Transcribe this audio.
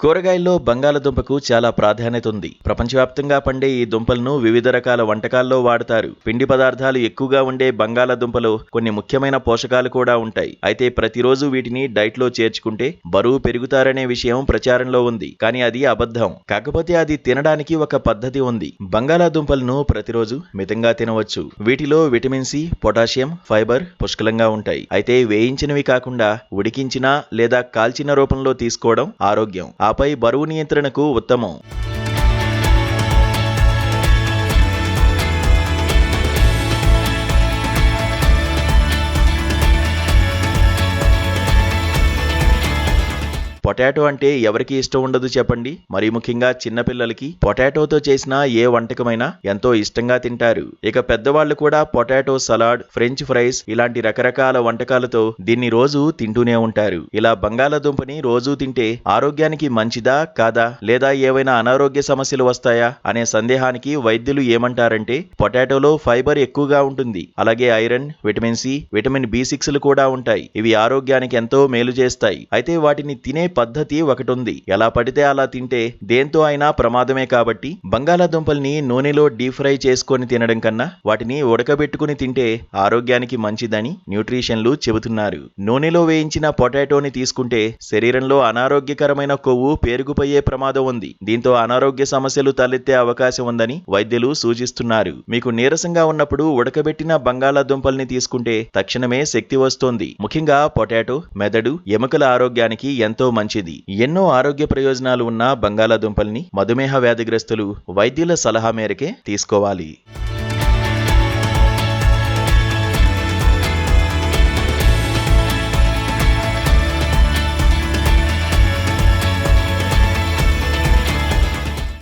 కూరగాయల్లో బంగాళదుంపకు చాలా ప్రాధాన్యత ఉంది. ప్రపంచవ్యాప్తంగా పండే ఈ దుంపలను వివిధ రకాల వంటకాల్లో వాడతారు. పిండి పదార్థాలు ఎక్కువగా ఉండే బంగాళదుంపలో కొన్ని ముఖ్యమైన పోషకాలు కూడా ఉంటాయి. అయితే ప్రతిరోజు వీటిని డైట్లో చేర్చుకుంటే బరువు పెరుగుతారనే విషయం ప్రచారంలో ఉంది. కానీ అది అబద్ధం. కాకపోతే అది తినడానికి ఒక పద్ధతి ఉంది. బంగాళదుంపలను ప్రతిరోజు మితంగా తినవచ్చు. వీటిలో విటమిన్ సి, పొటాషియం, ఫైబర్ పుష్కలంగా ఉంటాయి. అయితే వేయించినవి కాకుండా ఉడికించిన లేదా కాల్చిన రూపంలో తీసుకోవడం ఆరోగ్యం. ఆపై బరువు నియంత్రణకు ఉత్తమం. పొటాటో అంటే ఎవరికి ఇష్టం ఉండదు చెప్పండి. మరీ ముఖ్యంగా చిన్నపిల్లలకి పొటాటోతో చేసిన ఏ వంటకమైనా ఎంతో ఇష్టంగా తింటారు. ఇక పెద్దవాళ్లు కూడా పొటాటో సలాడ్, ఫ్రెంచ్ ఫ్రైస్ ఇలాంటి రకరకాల వంటకాలతో దీన్ని రోజు తింటూనే ఉంటారు. ఇలా బంగాళాదుంపని రోజూ తింటే ఆరోగ్యానికి మంచిదా కాదా, లేదా ఏవైనా అనారోగ్య సమస్యలు వస్తాయా అనే సందేహానికి వైద్యులు ఏమంటారంటే, పొటాటోలో ఫైబర్ ఎక్కువగా ఉంటుంది. అలాగే ఐరన్, విటమిన్ సి, విటమిన్ బి6లు కూడా ఉంటాయి. ఇవి ఆరోగ్యానికి ఎంతో మేలు చేస్తాయి. అయితే వాటిని తినే పద్ధతి ఒకటి ఉంది. ఎలా పడితే అలా తింటే దేంతో అయినా ప్రమాదమే. కాబట్టి బంగాళాదుంపల్ని నూనెలో డీప్ ఫ్రై చేసుకొని తినడం కన్నా వాటిని ఉడకబెట్టుకుని తింటే ఆరోగ్యానికి మంచిదని న్యూట్రిషన్లు చెబుతున్నారు. నూనెలో వేయించిన పొటాటోని తీసుకుంటే శరీరంలో అనారోగ్యకరమైన కొవ్వు పేరుకుపోయే ప్రమాదం ఉంది. దీంతో అనారోగ్య సమస్యలు తలెత్తే అవకాశం ఉందని వైద్యులు సూచిస్తున్నారు. మీకు నీరసంగా ఉన్నప్పుడు ఉడకబెట్టిన బంగాళాదుంపల్ని తీసుకుంటే తక్షణమే శక్తి వస్తోంది. ముఖ్యంగా పొటాటో మెదడు, ఎముకల ఆరోగ్యానికి ఎంతో మంచిది. ఎన్నో ఆరోగ్య ప్రయోజనాలు ఉన్న బంగాళాదుంపల్ని మధుమేహ వ్యాధిగ్రస్తులు వైద్యుల సలహా మేరకే తీసుకోవాలి.